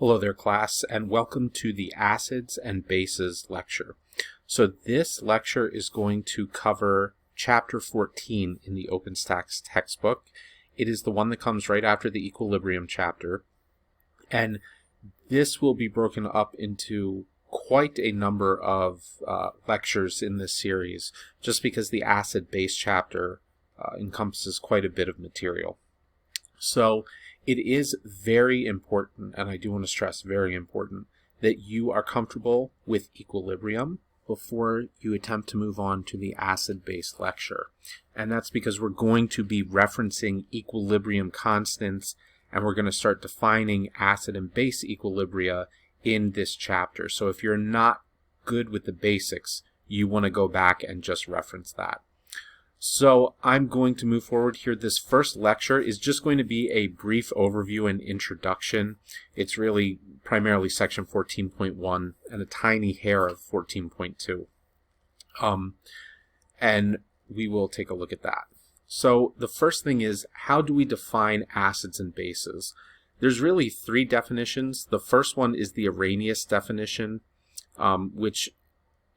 Hello there, class, and welcome to the Acids and Bases lecture. So this lecture is going to cover Chapter 14 in the OpenStax textbook. It is the one that comes right after the equilibrium chapter, and this will be broken up into quite a number of lectures in this series, just because the acid-base chapter encompasses quite a bit of material. So it is very important, and I do want to stress very important, that you are comfortable with equilibrium before you attempt to move on to the acid-base lecture. And that's because we're going to be referencing equilibrium constants, and we're going to start defining acid and base equilibria in this chapter. So if you're not good with the basics, you want to go back and just reference that. So I'm going to move forward here. This first lecture is just going to be a brief overview and introduction. It's really primarily section 14.1 and a tiny hair of 14.2. And we will take a look at that. So the first thing is, how do we define acids and bases? There's really three definitions. The first one is the Arrhenius definition, which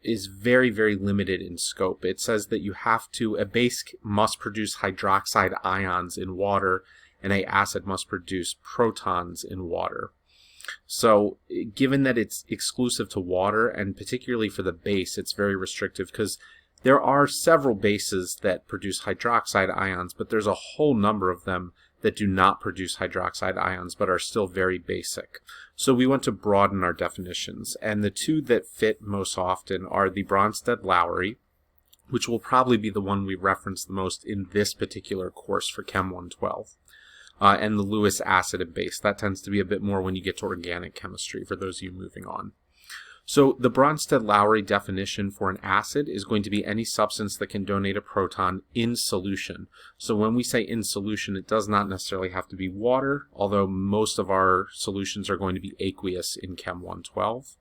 is very, very limited in scope. It says that a base must produce hydroxide ions in water, and an acid must produce protons in water. So given that it's exclusive to water, and particularly for the base, it's very restrictive, because there are several bases that produce hydroxide ions, but there's a whole number of them that do not produce hydroxide ions but are still very basic. So we want to broaden our definitions, and the two that fit most often are the Bronsted-Lowry, which will probably be the one we reference the most in this particular course for Chem 112, and the Lewis acid and base. That tends to be a bit more when you get to organic chemistry for those of you moving on. So the Bronsted-Lowry definition for an acid is going to be any substance that can donate a proton in solution. So when we say in solution, it does not necessarily have to be water, although most of our solutions are going to be aqueous in Chem 112.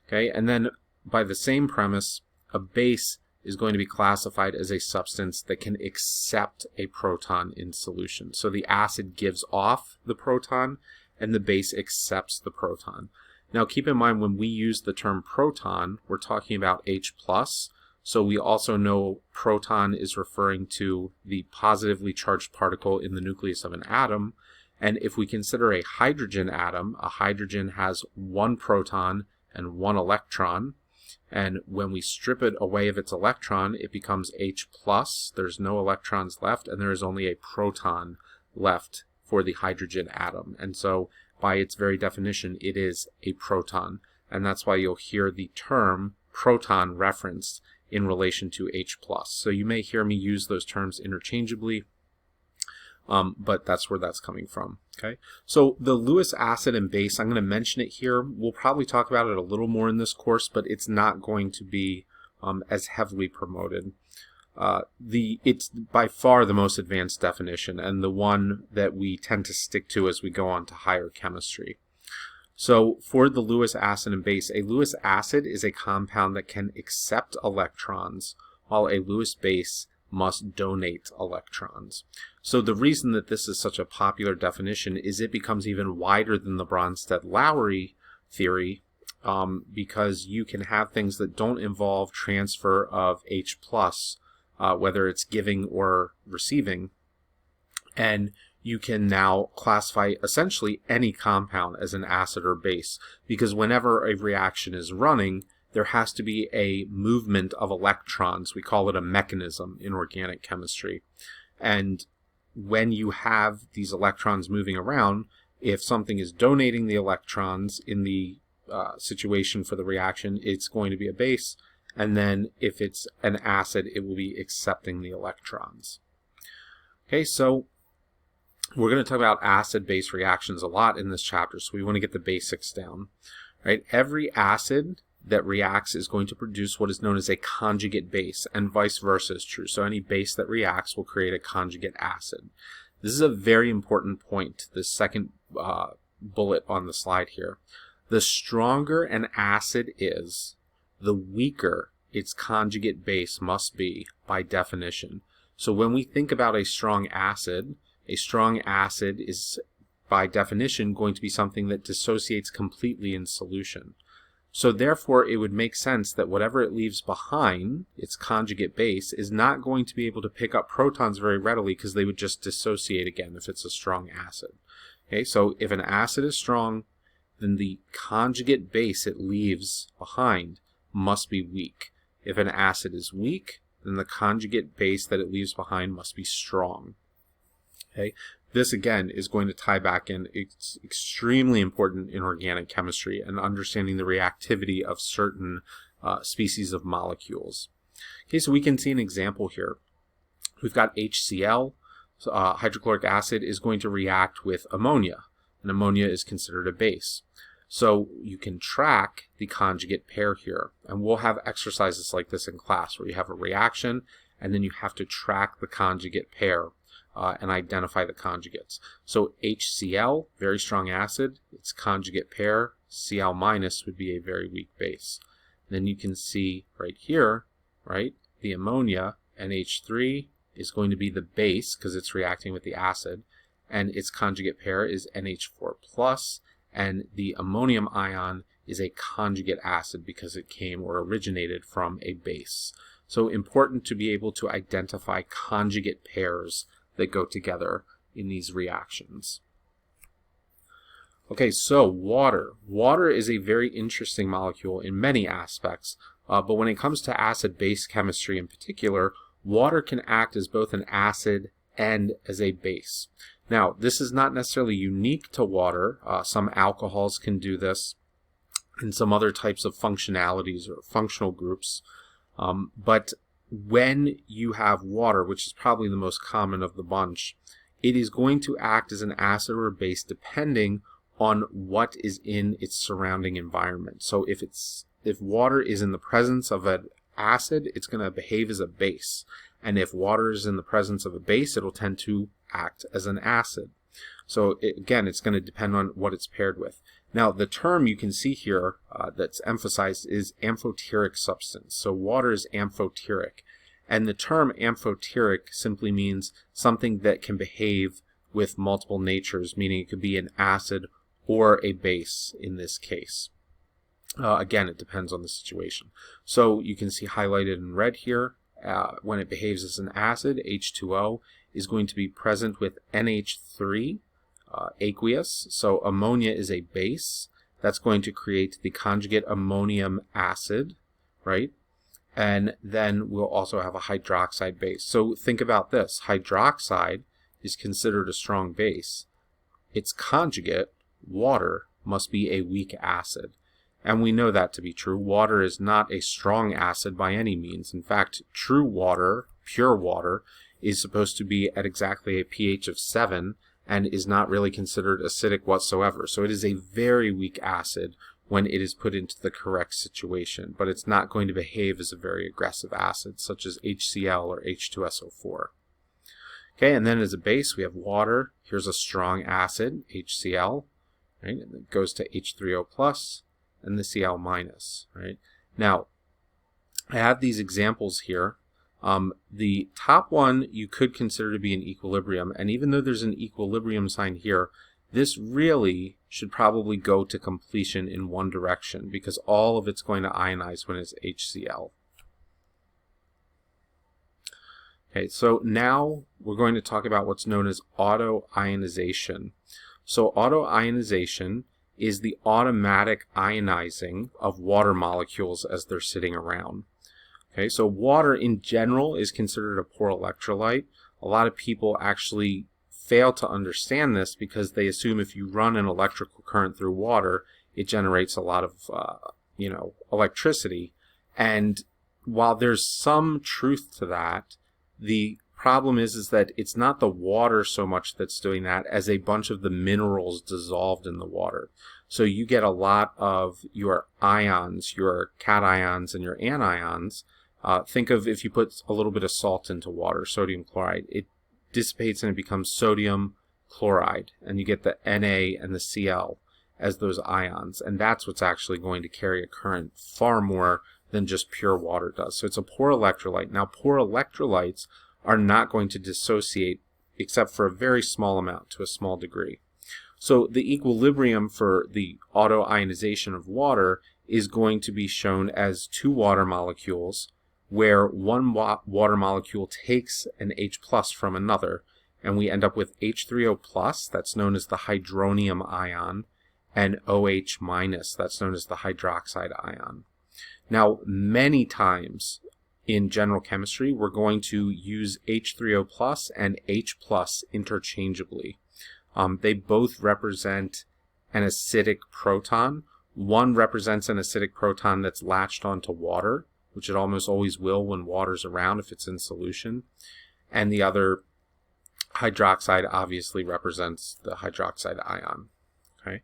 Okay, and then by the same premise, a base is going to be classified as a substance that can accept a proton in solution. So the acid gives off the proton, and the base accepts the proton. Now keep in mind, when we use the term proton, we're talking about H+, so we also know proton is referring to the positively charged particle in the nucleus of an atom, and if we consider a hydrogen atom, a hydrogen has one proton and one electron, and when we strip it away of its electron, it becomes H+, there's no electrons left, and there is only a proton left for the hydrogen atom, and so by its very definition, it is a proton, and that's why you'll hear the term proton referenced in relation to H+. So you may hear me use those terms interchangeably, but that's where that's coming from. Okay. So the Lewis acid and base, I'm going to mention it here. We'll probably talk about it a little more in this course, but it's not going to be as heavily promoted. It's by far the most advanced definition, and the one that we tend to stick to as we go on to higher chemistry. So for the Lewis acid and base, a Lewis acid is a compound that can accept electrons, while a Lewis base must donate electrons. So the reason that this is such a popular definition is it becomes even wider than the Bronsted-Lowry theory, because you can have things that don't involve transfer of H+, whether it's giving or receiving, and you can now classify essentially any compound as an acid or base, because whenever a reaction is running, there has to be a movement of electrons. We call it a mechanism in organic chemistry, and when you have these electrons moving around, if something is donating the electrons in the situation for the reaction, it's going to be a base. And then if it's an acid, it will be accepting the electrons. Okay, so we're going to talk about acid-base reactions a lot in this chapter, so we want to get the basics down. Right? Every acid that reacts is going to produce what is known as a conjugate base, and vice versa is true. So any base that reacts will create a conjugate acid. This is a very important point, the second bullet on the slide here. The stronger an acid is, the weaker its conjugate base must be by definition. So when we think about a strong acid is by definition, going to be something that dissociates completely in solution. So therefore, it would make sense that whatever it leaves behind, its conjugate base, is not going to be able to pick up protons very readily because they would just dissociate again if it's a strong acid. Okay, so if an acid is strong, then the conjugate base it leaves behind must be weak. If an acid is weak, then the conjugate base that it leaves behind must be strong. Okay, this again is going to tie back in. It's extremely important in organic chemistry and understanding the reactivity of certain species of molecules. Okay, so we can see an example here. We've got HCl, hydrochloric acid, is going to react with ammonia, and ammonia is considered a base. So you can track the conjugate pair here, and we'll have exercises like this in class where you have a reaction and then you have to track the conjugate pair and identify the conjugates. So HCl, very strong acid, its conjugate pair, Cl minus, would be a very weak base. Then you can see right here, right, the ammonia, NH3, is going to be the base because it's reacting with the acid, and its conjugate pair is NH4+, and the ammonium ion is a conjugate acid because it came or originated from a base. So important to be able to identify conjugate pairs that go together in these reactions. Okay, so water. Water is a very interesting molecule in many aspects, but when it comes to acid-base chemistry in particular, water can act as both an acid and as a base. Now, this is not necessarily unique to water. Some alcohols can do this, and some other types of functionalities or functional groups. But when you have water, which is probably the most common of the bunch, it is going to act as an acid or a base depending on what is in its surrounding environment. So if water is in the presence of an acid, it's going to behave as a base. And if water is in the presence of a base, it'll tend to act as an acid. So again, it's going to depend on what it's paired with. Now, the term you can see here that's emphasized is amphoteric substance. So water is amphoteric. And the term amphoteric simply means something that can behave with multiple natures, meaning it could be an acid or a base in this case. Again, it depends on the situation. So you can see highlighted in red here, when it behaves as an acid, H2O is going to be present with NH3, aqueous. So ammonia is a base. That's going to create the conjugate ammonium acid, right? And then we'll also have a hydroxide base. So think about this. Hydroxide is considered a strong base. Its conjugate, water, must be a weak acid. And we know that to be true. Water is not a strong acid by any means. In fact, true water, pure water, is supposed to be at exactly a pH of 7 and is not really considered acidic whatsoever. So it is a very weak acid when it is put into the correct situation, but it's not going to behave as a very aggressive acid, such as HCl or H2SO4. Okay, and then as a base, we have water. Here's a strong acid, HCl, right? And it goes to H3O+, and the Cl minus, right? Now, I have these examples here. The top one you could consider to be an equilibrium, and even though there's an equilibrium sign here, this really should probably go to completion in one direction because all of it's going to ionize when it's HCl. Okay, so now we're going to talk about what's known as autoionization. So autoionization is the automatic ionizing of water molecules as they're sitting around. Okay, so water in general is considered a poor electrolyte. A lot of people actually fail to understand this because they assume if you run an electrical current through water, it generates a lot of electricity. And while there's some truth to that, the problem is that it's not the water so much that's doing that as a bunch of the minerals dissolved in the water. So you get a lot of your ions, your cations and your anions. Think of if you put a little bit of salt into water, sodium chloride, it dissipates and it becomes sodium chloride, and you get the Na and the Cl as those ions, and that's what's actually going to carry a current far more than just pure water does. So it's a poor electrolyte. Now, poor electrolytes are not going to dissociate except for a very small amount, to a small degree. So the equilibrium for the auto-ionization of water is going to be shown as two water molecules, where one water molecule takes an H plus from another, and we end up with H3O plus, that's known as the hydronium ion, and OH minus, that's known as the hydroxide ion. Now, many times in general chemistry, we're going to use H3O plus and H plus interchangeably. They both represent an acidic proton. One represents an acidic proton that's latched onto water, which it almost always will when water's around if it's in solution. And the other, hydroxide, obviously represents the hydroxide ion. Okay?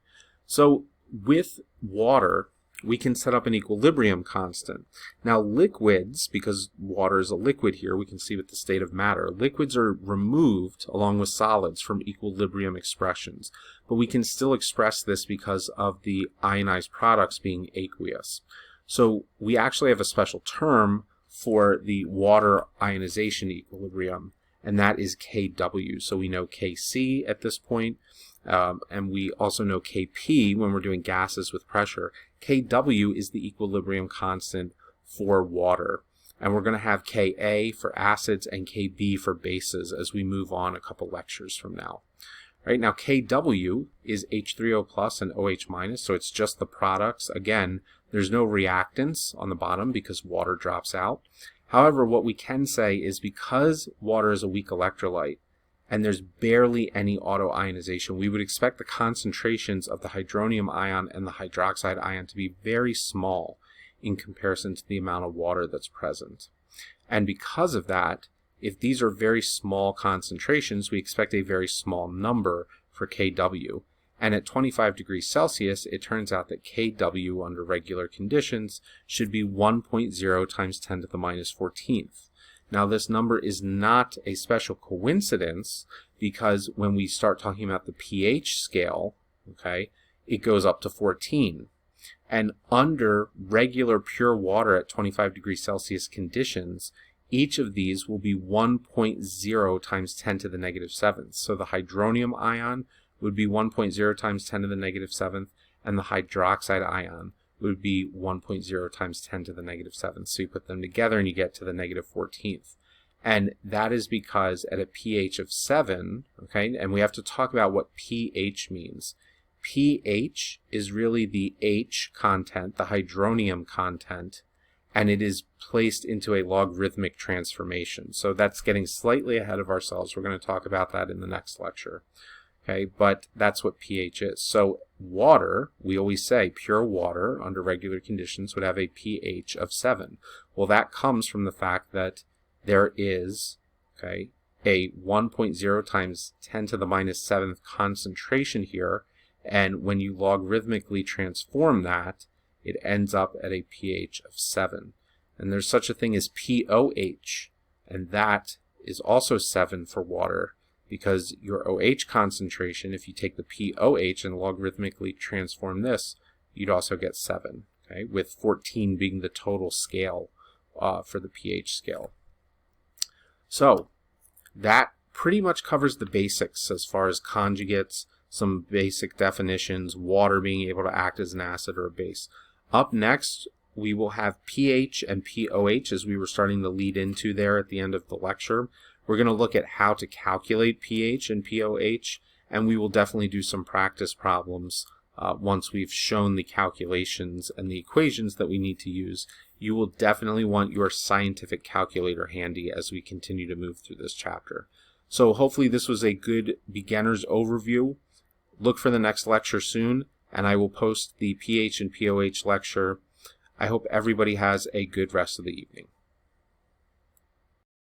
So with water, we can set up an equilibrium constant. Now liquids, because water is a liquid here, we can see with the state of matter, liquids are removed along with solids from equilibrium expressions. But we can still express this because of the ionized products being aqueous. So we actually have a special term for the water ionization equilibrium, and that is Kw. So we know Kc at this point, and we also know Kp when we're doing gases with pressure. Kw is the equilibrium constant for water. And we're going to have Ka for acids and Kb for bases as we move on a couple lectures from now. Right, now Kw is H3O plus and OH minus, so it's just the products. Again, there's no reactants on the bottom because water drops out. However, what we can say is because water is a weak electrolyte and there's barely any auto-ionization, we would expect the concentrations of the hydronium ion and the hydroxide ion to be very small in comparison to the amount of water that's present. And because of that, if these are very small concentrations, we expect a very small number for Kw. And at 25 degrees Celsius, it turns out that Kw under regular conditions should be 1.0 times 10 to the minus 14th. Now this number is not a special coincidence because when we start talking about the pH scale, okay, it goes up to 14. And under regular pure water at 25 degrees Celsius conditions, each of these will be 1.0 times 10 to the negative 7th. So the hydronium ion would be 1.0 times 10 to the negative 7th, and the hydroxide ion would be 1.0 times 10 to the negative 7th. So you put them together and you get to the negative 14th. And that is because at a pH of 7, okay, and we have to talk about what pH means. pH is really the H content, the hydronium content, and it is placed into a logarithmic transformation. So that's getting slightly ahead of ourselves. We're going to talk about that in the next lecture. Okay, but that's what pH is. So water, we always say pure water under regular conditions would have a pH of 7. Well, that comes from the fact that there is, okay, a 1.0 times 10 to the minus 7th concentration here, and when you logarithmically transform that, it ends up at a pH of 7. And there's such a thing as POH, and that is also 7 for water, because your OH concentration, if you take the POH and logarithmically transform this, you'd also get 7, okay, with 14 being the total scale for the pH scale. So that pretty much covers the basics as far as conjugates, some basic definitions, water being able to act as an acid or a base. Up next, we will have pH and POH, as we were starting to lead into there at the end of the lecture. We're going to look at how to calculate pH and POH, and we will definitely do some practice problems once we've shown the calculations and the equations that we need to use. You will definitely want your scientific calculator handy as we continue to move through this chapter. So hopefully this was a good beginner's overview. Look for the next lecture soon, and I will post the pH and POH lecture. I hope everybody has a good rest of the evening.